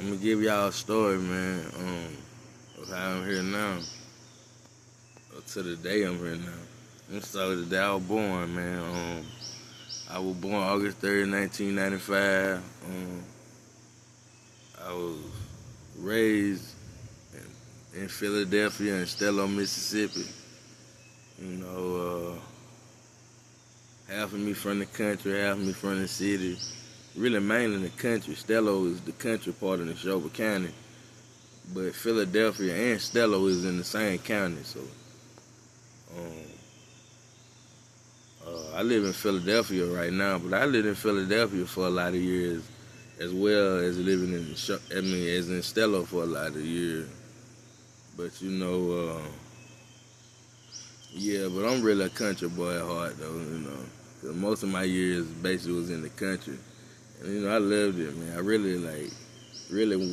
I'm gonna give y'all a story, man. Of how I'm here now, or to the day I'm here now. I'm sorry the day I was born, man. I was born August 3rd, 1995. I was raised in Philadelphia and Stello, Mississippi. You know, half of me from the country, half of me from the city. Really, mainly the country. Stello is the country part of Neshoba County, but Philadelphia and Stello is in the same county. So, um, I live in Philadelphia right now, but I lived in Philadelphia for a lot of years, as well as living in as in Stello for a lot of years. But yeah, but I'm really a country boy at heart, though. 'Cause most of my years basically was in the country, and I loved it, man. I really,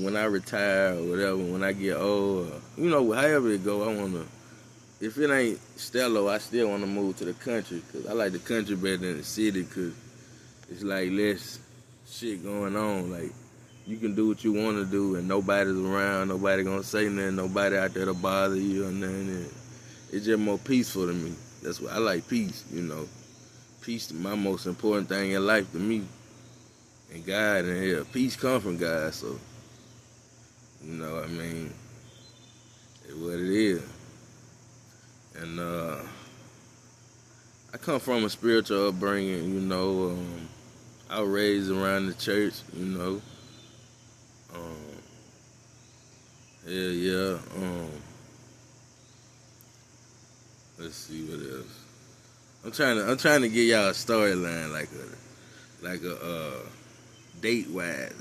when I retire or whatever, when I get old, however it go, I wanna. If it ain't Stello, I still wanna move to the country, 'cause I like the country better than the city, 'cause it's like less shit going on. Like, you can do what you wanna do, and nobody's around, nobody gonna say nothing, nobody out there to bother you or nothing. And it's just more peaceful to me. That's why I like peace. Peace is my most important thing in life to me. And God and hell, peace come from God. So, what I mean, it's what it is. And I come from a spiritual upbringing. I was raised around the church. Yeah. Let's see what else. I'm trying to get y'all a storyline, like a date wise,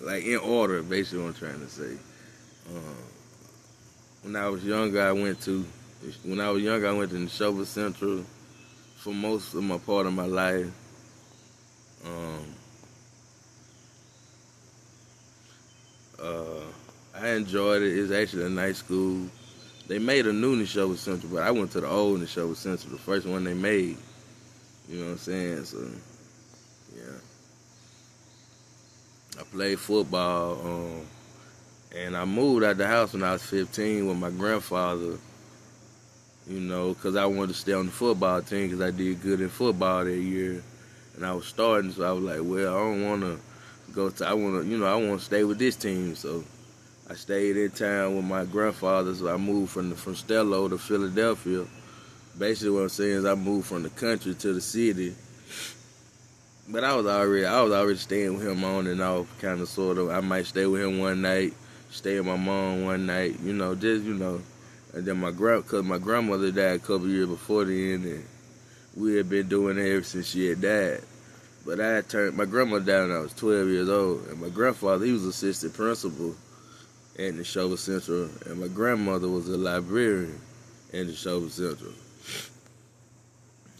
like in order, basically what I'm trying to say. When I was younger, I went to Neshoba Central for most of my part of my life. I enjoyed it. It's actually a nice school. They made a new Neshoba Central, but I went to the old Neshoba Central, the first one they made. You know what I'm saying? So, yeah. I played football, and I moved out the house when I was 15 with my grandfather, because I wanted to stay on the football team because I did good in football that year. And I was starting, so I was like, well, I don't want to I want to stay with this team. So I stayed in town with my grandfather, so I moved from Stello to Philadelphia. Basically what I'm saying is I moved from the country to the city. But I was already staying with him on and off, kind of, sort of. I might stay with him one night, stay with my mom one night, And then cause my grandmother died a couple years before then, and we had been doing it ever since she had died. But my grandmother died when I was 12 years old, and my grandfather, he was assistant principal at Neshoba Central, and my grandmother was a librarian at Neshoba Central.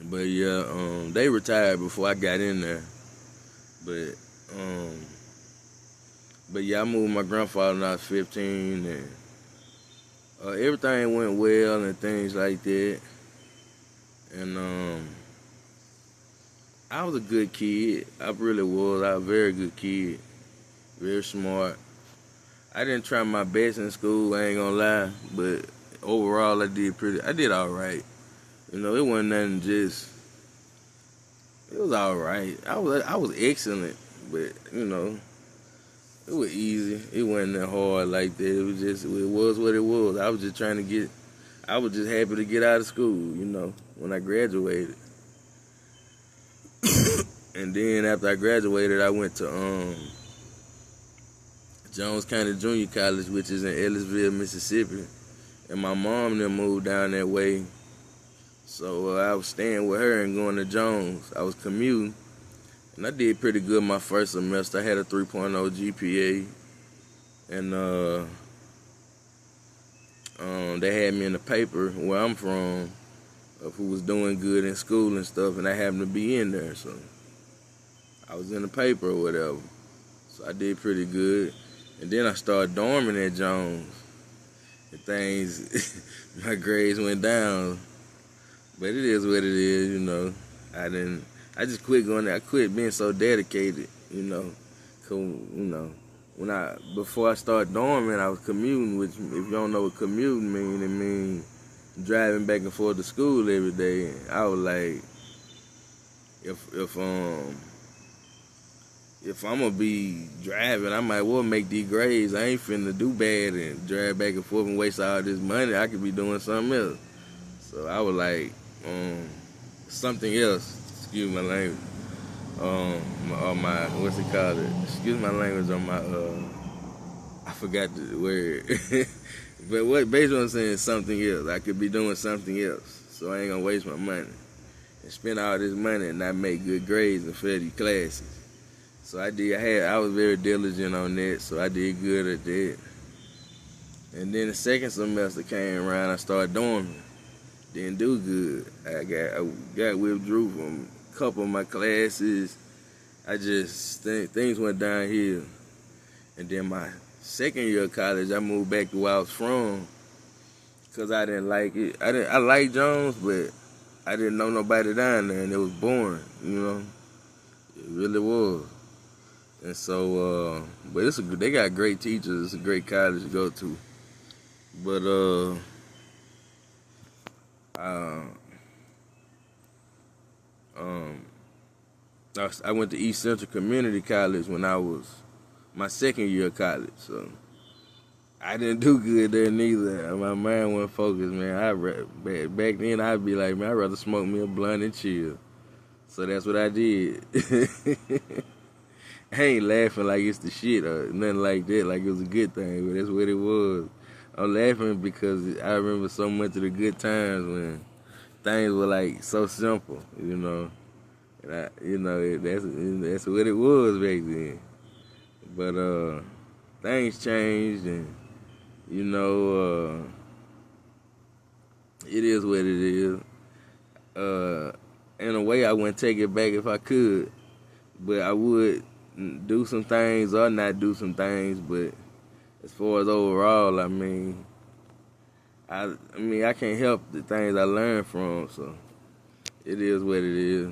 But yeah, they retired before I got in there. But yeah, I moved my grandfather when I was 15, and everything went well and things like that. And I was a good kid. I really was. I was a very good kid, very smart. I didn't try my best in school, I ain't gonna lie, but overall I did all right. It wasn't nothing it was all right. I was excellent, but it was easy. It wasn't that hard like that. It was what it was. I was just happy to get out of school, when I graduated. And then after I graduated, I went to Jones County Junior College, which is in Ellisville, Mississippi. And my mom and them moved down that way. So I was staying with her and going to Jones. I was commuting. And I did pretty good my first semester. I had a 3.0 GPA. And they had me in the paper where I'm from of who was doing good in school and stuff. And I happened to be in there. So I was in the paper or whatever. So I did pretty good. And then I started dorming at Jones. And things, my grades went down. But it is what it is, I just quit going there. I quit being so dedicated, Cool, before I started dormant, I was commuting, which if you don't know what commuting mean, it mean driving back and forth to school every day. I was like, if I'm gonna be driving, I might well make these grades. I ain't finna do bad and drive back and forth and waste all this money. I could be doing something else. So I was like, something else. Excuse my language. On my what's it called? Excuse my language on my I forgot the word. But what basically I'm saying is something else. I could be doing something else. So I ain't gonna waste my money and spend all this money and not make good grades and fail these classes. So I was very diligent on that, so I did good at that. And then the second semester came around, I started dormant. Didn't do good. I got withdrew from a couple of my classes. Things went downhill. And then my second year of college, I moved back to where I was from because I didn't like it. I liked Jones, but I didn't know nobody down there, and it was boring, you know. It really was. And so, but they got great teachers. It's a great college to go to. But I went to East Central Community College when I was my second year of college. So I didn't do good there neither. My mind wasn't focused, man. Back then I'd be like, man, I'd rather smoke me a blunt and chill. So that's what I did. I ain't laughing like it's the shit or nothing like that, like it was a good thing, but that's what it was. I'm laughing because I remember so much of the good times when things were like so simple, you know. And that's what it was back then. But things changed, and you know, it is what it is. In a way, I wouldn't take it back if I could, but I would do some things or not do some things. But as far as overall, I mean, I can't help the things I learned from, so it is what it is.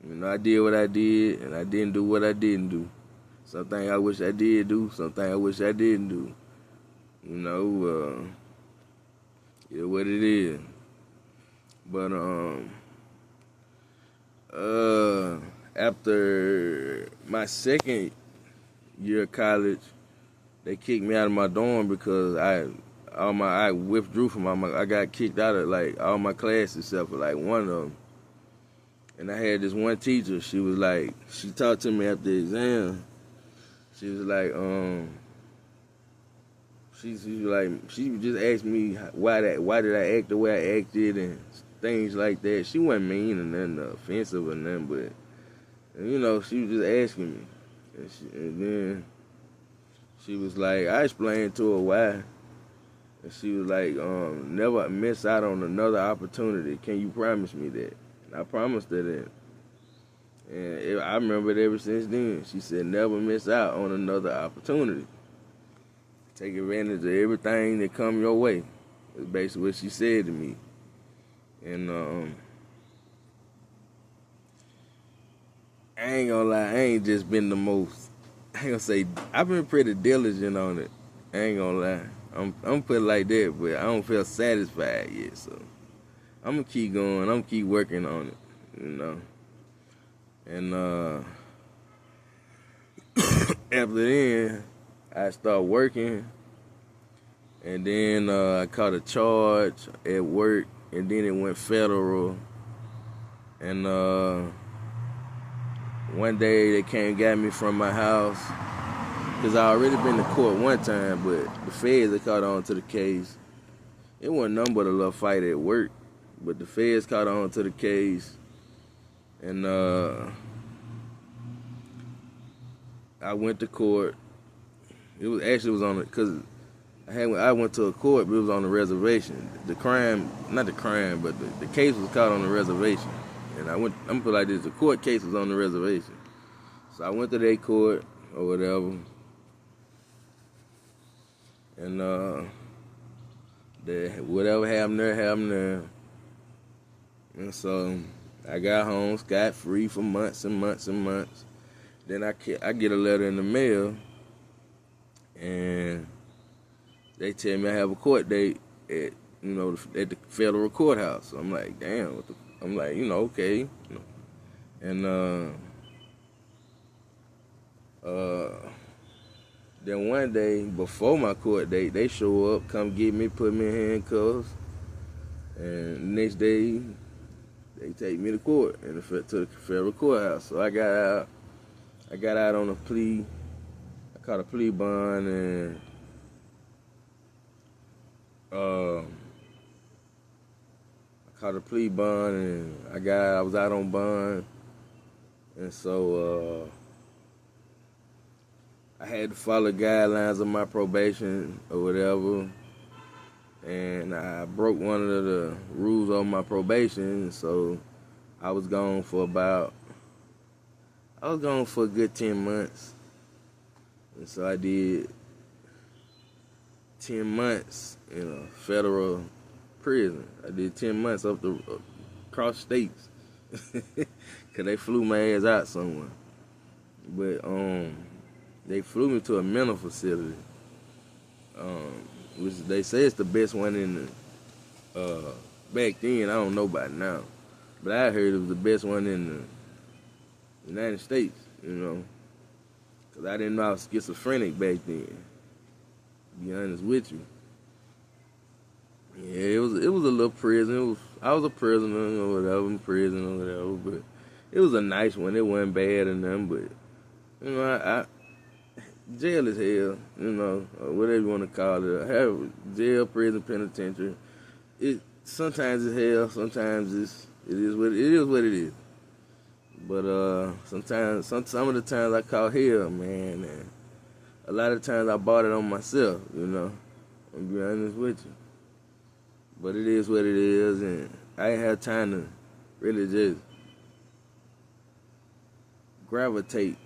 You know, I did what I did, and I didn't do what I didn't do. Something I wish I did do, something I wish I didn't do. You know, it's what it is. But after my second year of college, they kicked me out of my dorm because I withdrew from I got kicked out of like all my classes except for like one of them. And I had this one teacher. She was like, she talked to me after the exam. She was like, she just asked me why did I act the way I acted and things like that. She wasn't mean or nothing offensive or nothing, but you know, she was just asking me. And then she was like, I explained to her why. And she was like, never miss out on another opportunity. Can you promise me that? And I promised her that. And I remember it ever since then. She said, never miss out on another opportunity. Take advantage of everything that come your way. That's basically what she said to me. And I ain't gonna lie, I ain't just been the most, I ain't gonna say, I've been pretty diligent on it. I ain't gonna lie. I'm put it like that, but I don't feel satisfied yet, so I'm gonna keep going. I'm gonna keep working on it, you know. And after then, I started working, and then I caught a charge at work, and then it went federal. And one day they came and got me from my house, because I already been to court one time, but the feds had caught on to the case. It wasn't nothing but a little fight at work, but the feds caught on to the case, and I went to court. It was on it because I went to a court, but it was on the reservation. The case was caught on the reservation, and I'm gonna put it like this: the court case was on the reservation. So I went to their court or whatever, and whatever happened there. And so I got home scot-free for months and months and months. Then I get a letter in the mail and they tell me I have a court date at at the federal courthouse. So I'm like, damn. I'm like, okay. And then one day before my court date, they show up, come get me, put me in handcuffs, and the next day they take me to court to the federal courthouse. So I got out. I got out on a plea. I caught a plea bond, and I caught a plea bond, and I was out on bond, and so I had to follow guidelines of my probation or whatever, and I broke one of the rules of my probation, so I was gone for a good 10 months, and so I did 10 months in a federal prison. I did 10 months across states, cause they flew my ass out somewhere. But they flew me to a mental facility, which they say it's the best one in the back then. I don't know about now, but I heard it was the best one in the United States. Cause I didn't know I was schizophrenic back then. To be honest with you. Yeah, it was a little prison. I was a prisoner or whatever, in prison or whatever, but it was a nice one. It wasn't bad or nothing, but I jail is hell, or whatever you want to call it. Jail, prison, penitentiary. Sometimes it's hell, sometimes it is what it is. But sometimes, some of the times I call hell, man, and a lot of times I bought it on myself, I'm be honest with you. But it is what it is, and I ain't have time to really just gravitate,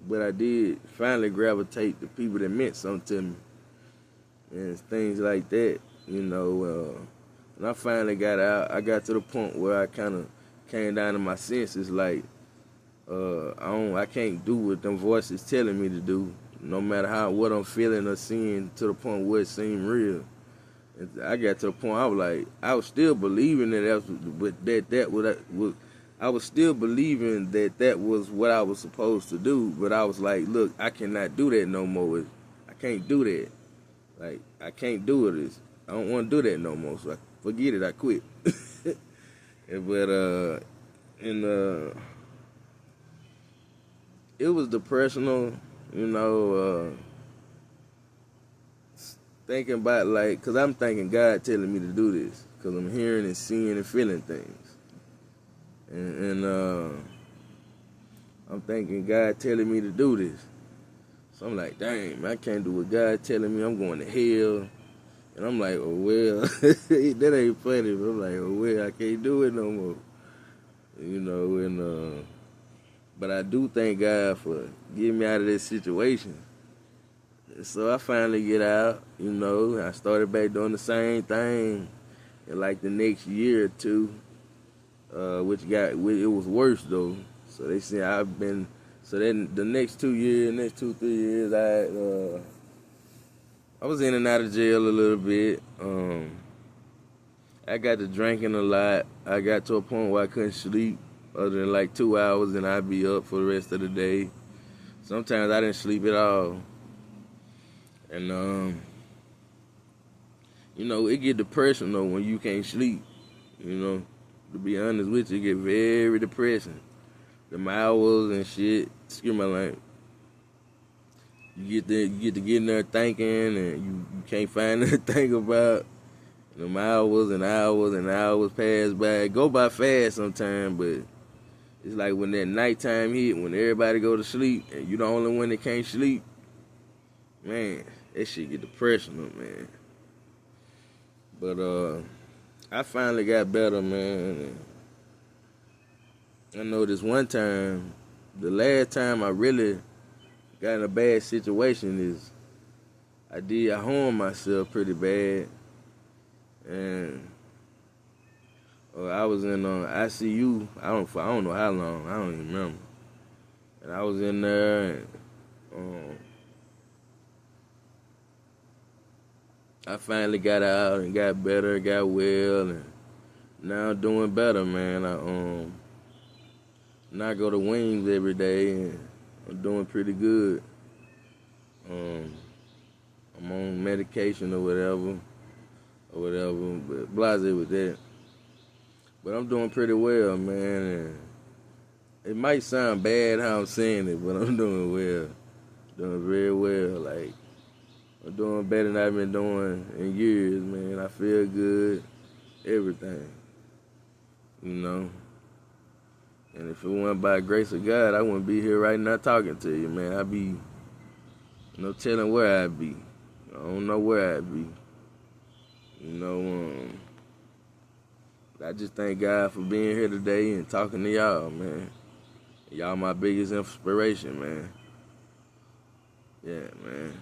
But I did finally gravitate to people that meant something to me, and things like that, When I finally got out, I got to the point where I kind of came down to my senses, like, I can't do what them voices telling me to do, no matter what I'm feeling or seeing, to the point where it seemed real. And I got to the point I was still believing I was still believing that was what I was supposed to do, but I was like, look, I cannot do that no more. I can't do that. Like, I can't do it. I don't want to do that no more. So forget it. I quit. But it was depressional, thinking about, like, because I'm thinking God telling me to do this, because I'm hearing and seeing and feeling things. And I'm thinking God telling me to do this. So I'm like, dang, man, I can't do what God telling me. I'm going to hell. And I'm like, oh, well, that ain't funny. But I'm like, oh, well, I can't do it no more. But I do thank God for getting me out of this situation. So I finally get out, I started back doing the same thing in like the next year or two, which it was worse though. So they said then the next 2 years, 3 years, I was in and out of jail a little bit. I got to drinking a lot. I got to a point where I couldn't sleep other than like 2 hours, and I'd be up for the rest of the day. Sometimes I didn't sleep at all. And, it get depressing though when you can't sleep, To be honest with you, it get very depressing. The hours and shit, excuse my language. You get to get in there thinking, and you can't find nothing to think about. Them hours and hours and hours pass by. It go by fast sometimes, but it's like when that nighttime hit, when everybody go to sleep, and you the only one that can't sleep, man, that shit get depressing, man. But I finally got better, man. I know this one time, the last time I really got in a bad situation is I harmed myself pretty bad, and I was in ICU. I don't know how long. I don't even remember. And I was in there, and I finally got out and got better, got well, and now I'm doing better, man. Now I go to Wings every day, and I'm doing pretty good. Um, I'm on medication or whatever, but blasé with that. But I'm doing pretty well, man. And it might sound bad how I'm saying it, but I'm doing well, doing very well. Like I'm doing better than I've been doing in years, man. I feel good, everything, you know. And if it wasn't by the grace of God, I wouldn't be here right now talking to you, man. I'd be, no telling where I'd be. I don't know where I'd be. You know, I just thank God for being here today and talking to y'all, man. Y'all my biggest inspiration, man. Yeah, man.